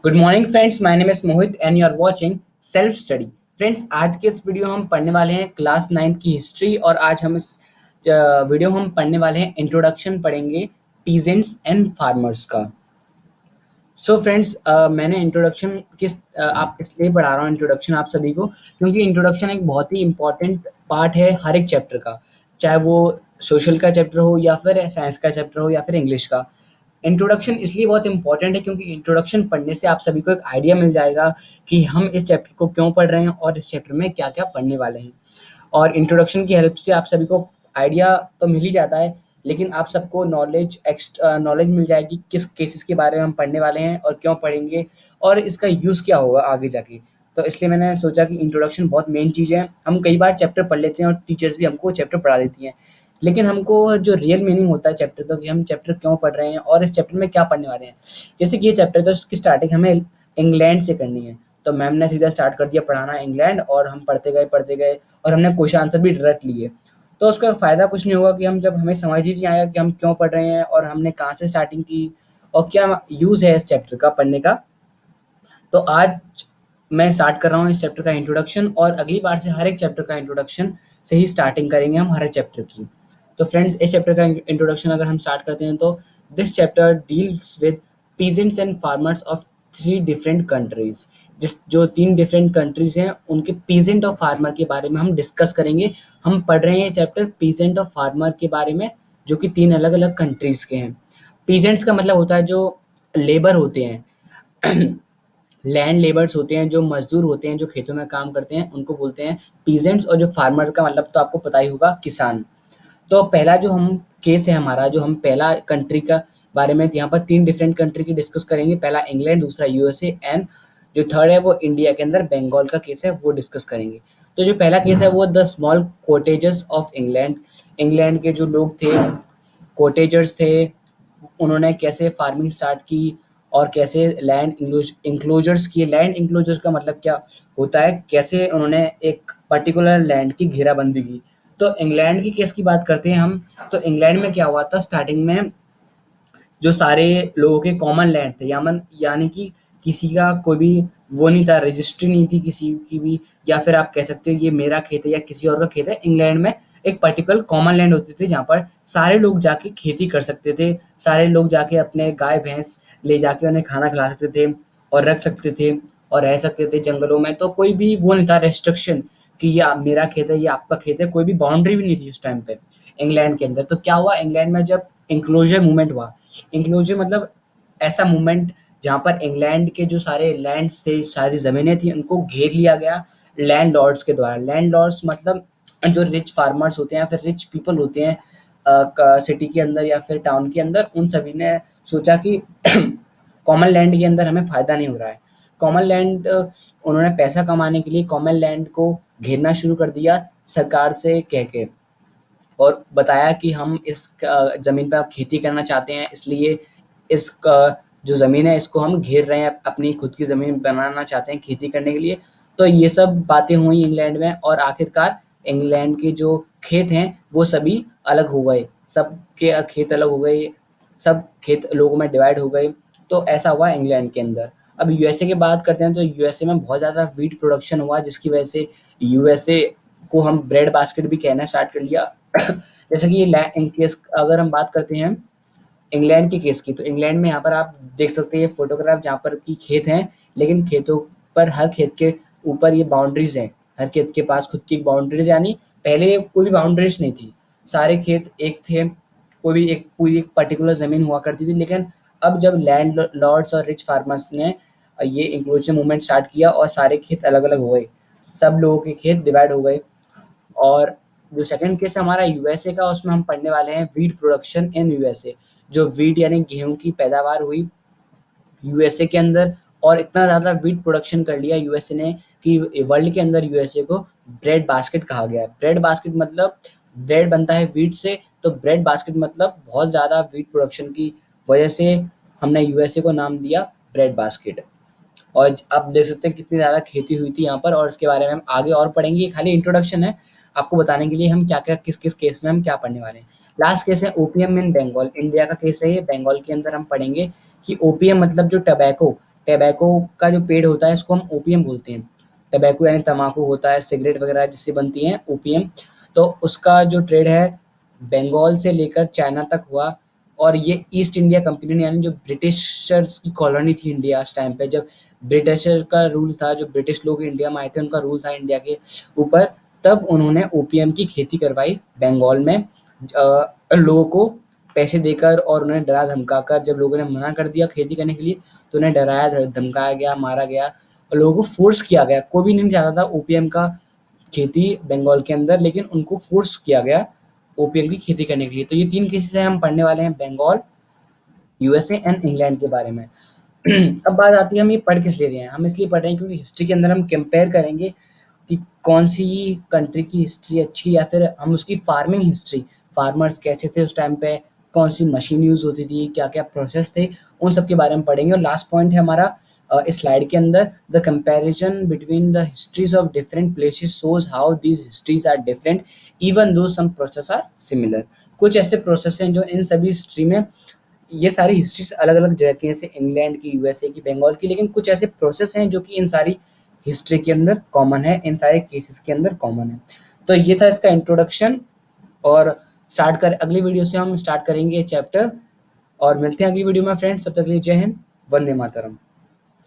Good morning friends, my name is Mohit and you are watching self study. Friends, आज के इस video हम पढ़ने वाले हैं क्लास 9 की हिस्ट्री। और आज हम इस वीडियो हम पढ़ने वाले हैं इंट्रोडक्शन पढ़ेंगे पीजेंट्स एंड फार्मर्स का। सो फ्रेंड्स, मैंने इंट्रोडक्शन आप इसलिए पढ़ा रहा हूँ इंट्रोडक्शन आप सभी को, क्योंकि इंट्रोडक्शन एक बहुत ही इंपॉर्टेंट पार्ट है हर एक चैप्टर का, चाहे वो सोशल का चैप्टर हो या फिर साइंस का चैप्टर हो या फिर इंग्लिश का। इंट्रोडक्शन इसलिए बहुत इंपॉर्टेंट है क्योंकि इंट्रोडक्शन पढ़ने से आप सभी को एक आइडिया मिल जाएगा कि हम इस चैप्टर को क्यों पढ़ रहे हैं और इस चैप्टर में क्या क्या पढ़ने वाले हैं। और इंट्रोडक्शन की हेल्प से आप सभी को आइडिया तो मिल ही जाता है, लेकिन आप सबको नॉलेज मिल जाएगी किस केसेस के बारे में हम पढ़ने वाले हैं और क्यों पढ़ेंगे और इसका यूज़ क्या होगा आगे जाके। तो इसलिए मैंने सोचा कि इंट्रोडक्शन बहुत मेन चीज़ है। हम कई बार चैप्टर पढ़ लेते हैं और टीचर्स भी हमको चैप्टर पढ़ा देती हैं, लेकिन हमको जो रियल मीनिंग होता है चैप्टर का कि हम चैप्टर क्यों पढ़ रहे हैं और इस चैप्टर में क्या पढ़ने वाले हैं। जैसे कि ये चैप्टर तो इसकी स्टार्टिंग हमें इंग्लैंड से करनी है, तो मैम ने सीधा स्टार्ट कर दिया पढ़ाना इंग्लैंड, और हम पढ़ते गए और हमने क्वेश्चन आंसर भी रट लिए। तो उसका फ़ायदा कुछ नहीं होगा कि हम जब हमें समझ ही नहीं आएगा कि हम क्यों पढ़ रहे हैं और हमने कहाँ से स्टार्टिंग की और क्या यूज़ है इस चैप्टर का पढ़ने का। तो आज मैं स्टार्ट कर रहा हूँ इस चैप्टर का इंट्रोडक्शन, और अगली बार से हर एक चैप्टर का इंट्रोडक्शन से ही स्टार्टिंग करेंगे हम हर एक चैप्टर की। तो फ्रेंड्स, इस चैप्टर का इंट्रोडक्शन अगर हम स्टार्ट करते हैं तो this chapter deals with peasants and farmers of 3 different countries. जिस जो 3 डिफरेंट कंट्रीज हैं उनके पीजेंट और फार्मर के बारे में हम डिस्कस करेंगे। हम पढ़ रहे हैं चैप्टर पीजेंट और फार्मर के बारे में, जो कि 3 अलग अलग कंट्रीज के हैं। पीजेंट्स का मतलब होता है जो लेबर होते हैं लैंड लेबर्स होते हैं, जो मजदूर होते हैं, जो खेतों में काम करते हैं, उनको बोलते हैं पीजेंट्स। और जो फार्मर का मतलब तो आपको पता ही होगा, किसान। तो पहला जो हम केस है हमारा, जो हम पहला कंट्री का बारे में यहाँ पर 3 डिफरेंट कंट्री की डिस्कस करेंगे। पहला इंग्लैंड, दूसरा यूएसए एंड जो थर्ड है वो इंडिया के अंदर बंगाल का केस है, वो डिस्कस करेंगे। तो जो पहला केस है वो the small cottages of England. England के जो लोग थे, कोटेजर्स थे, उन्होंने कैसे फार्मिंग स्टार्ट की और कैसे लैंड इंक्लोजर्स किए। लैंड इंक्लोजर्स का मतलब क्या होता है, कैसे उन्होंने एक पर्टिकुलर लैंड की घेराबंदी की। तो इंग्लैंड की केस की बात करते हैं हम। तो इंग्लैंड में क्या हुआ था, स्टार्टिंग में जो सारे लोगों के कॉमन लैंड थे, यानी कि किसी का कोई भी वो नहीं था, रजिस्ट्री नहीं थी किसी की भी, या फिर आप कह सकते हो ये मेरा खेत है या किसी और का खेत है। इंग्लैंड में एक पर्टिकुलर कॉमन लैंड होती थी जहाँ पर सारे लोग जाके खेती कर सकते थे, सारे लोग जाके अपने गाय भैंस ले जाके उन्हें खाना खिला सकते थे और रख सकते थे और रह सकते थे जंगलों में। तो कोई भी वो नहीं था रेस्ट्रिक्शन कि ये मेरा खेत है, ये आपका खेत है। कोई भी बाउंड्री भी नहीं थी उस टाइम पे इंग्लैंड के अंदर। तो क्या हुआ, इंग्लैंड में जब इंक्लोजर मूवमेंट हुआ, इंक्लोजर मतलब ऐसा मूवमेंट जहाँ पर इंग्लैंड के जो सारे लैंड्स थे, सारी ज़मीनें थी, उनको घेर लिया गया लैंड लॉर्ड्स के द्वारा। लैंड लॉर्ड्स मतलब जो रिच फार्मर्स होते हैं या फिर रिच पीपल होते हैं सिटी के अंदर या फिर टाउन के अंदर, उन सभी ने सोचा कि कॉमन लैंड के अंदर हमें फ़ायदा नहीं हो रहा है। कॉमन लैंड उन्होंने पैसा कमाने के लिए कॉमन लैंड को घेरना शुरू कर दिया सरकार से कह के, और बताया कि हम इस ज़मीन पे आप खेती करना चाहते हैं, इसलिए इस जो ज़मीन है इसको हम घेर रहे हैं, अपनी खुद की ज़मीन बनाना चाहते हैं खेती करने के लिए। तो ये सब बातें हुई इंग्लैंड में, और आखिरकार इंग्लैंड के जो खेत हैं वो सभी अलग हो गए, सबके खेत अलग हो गए, सब खेत लोगों में डिवाइड हो गए। तो ऐसा हुआ इंग्लैंड के अंदर। अब यूएसए की बात करते हैं तो यूएसए में बहुत ज़्यादा व्हीट प्रोडक्शन हुआ, जिसकी वजह से यूएसए को हम ब्रेड बास्केट भी कहना स्टार्ट कर लिया। जैसे कि ये इन केस अगर हम बात करते हैं इंग्लैंड के केस की, तो इंग्लैंड में यहाँ पर आप देख सकते हैं ये फोटोग्राफ जहाँ पर कि खेत हैं, लेकिन खेतों पर हर खेत के ऊपर ये बाउंड्रीज हैं। हर खेत के पास खुद की बाउंड्रीज, यानी पहले कोई भी बाउंड्रीज नहीं थी, सारे खेत एक थे, कोई भी एक पूरी एक पर्टिकुलर ज़मीन हुआ करती थी। लेकिन अब जब लैंड लॉर्ड्स और रिच फार्मर्स ने ये इंक्लूजन मूवमेंट स्टार्ट किया और सारे खेत अलग अलग हो गए, सब लोगों के खेत डिवाइड हो गए। और जो सेकंड केस हमारा यूएसए का, उसमें हम पढ़ने वाले हैं वीट प्रोडक्शन इन यूएसए। जो वीट यानी गेहूं की पैदावार हुई यूएसए के अंदर, और इतना ज़्यादा वीट प्रोडक्शन कर लिया यूएसए ने कि वर्ल्ड के अंदर यूएसए को ब्रेड बास्केट कहा गया है। ब्रेड बास्केट मतलब ब्रेड बनता है वीट से, तो ब्रेड बास्केट मतलब बहुत ज़्यादा वीट प्रोडक्शन की वजह से हमने यूएसए को नाम दिया ब्रेड बास्केट। और आप देख सकते हैं कितनी ज़्यादा खेती हुई थी यहाँ पर, और इसके बारे में हम आगे और पढ़ेंगे। ये खाली इंट्रोडक्शन है आपको बताने के लिए हम क्या क्या किस किस केस में हम क्या पढ़ने वाले हैं। लास्ट केस है ओपीएम इन बंगाल, इंडिया का केस है ये। बंगाल के अंदर हम पढ़ेंगे कि ओपीएम मतलब जो टबैको, टैबैको का जो पेड़ होता है इसको हम ओपीएम बोलते हैं। टैबैको यानी तम्बाकू होता है, सिगरेट वगैरह जिससे बनती हैं ओपीएम। तो उसका जो ट्रेड है बंगाल से लेकर चाइना तक हुआ। और ये ईस्ट इंडिया कंपनी ने यानी जो ब्रिटिशर्स की कॉलोनी थी इंडिया उस टाइम पे, जब ब्रिटिशर का रूल था, जो ब्रिटिश लोग इंडिया में आए थे उनका रूल था इंडिया के ऊपर, तब उन्होंने ओपीएम की खेती करवाई बंगाल में लोगों को पैसे देकर और उन्हें डरा धमकाकर। जब लोगों ने मना कर दिया खेती करने के लिए तो उन्हें डराया धमकाया गया, मारा गया और लोगों को फोर्स किया गया। कोई भी नहीं चाहता था ओपीएम का खेती बंगाल के अंदर, लेकिन उनको फोर्स किया गया ओपीएम की खेती करने के लिए। तो ये 3 केसेस हैं हम पढ़ने वाले हैं, बंगाल, यूएसए एंड इंग्लैंड के बारे में। अब बात आती है हम ये पढ़ किस लिए रहे हैं। हम इसलिए पढ़ रहे हैं क्योंकि हिस्ट्री के अंदर हम कंपेयर करेंगे कि कौन सी कंट्री की हिस्ट्री अच्छी, या फिर हम उसकी फार्मिंग हिस्ट्री, फार्मर्स कैसे थे उस टाइम पे, कौन सी मशीन यूज होती थी, क्या क्या प्रोसेस थे, उन सब के बारे में पढ़ेंगे। और लास्ट पॉइंट है हमारा इस स्लाइड के अंदर, the comparison between the histories of different places shows how these histories are different even though some process are similar. कुछ ऐसे प्रोसेस हैं जो इन सभी हिस्ट्री में, ये सारी हिस्ट्रीज अलग अलग जगह की, जैसे इंग्लैंड की, यूएसए की, बंगाल की, लेकिन कुछ ऐसे प्रोसेस हैं जो कि इन सारी हिस्ट्री के अंदर कॉमन है, इन सारे केसेस के अंदर कॉमन है। तो ये था इसका इंट्रोडक्शन। और अगली वीडियो से हम स्टार्ट करेंगे चैप्टर। और मिलते हैं अगली वीडियो में फ्रेंड्स, तब तक के लिए जय हिंद, वंदे मातरम।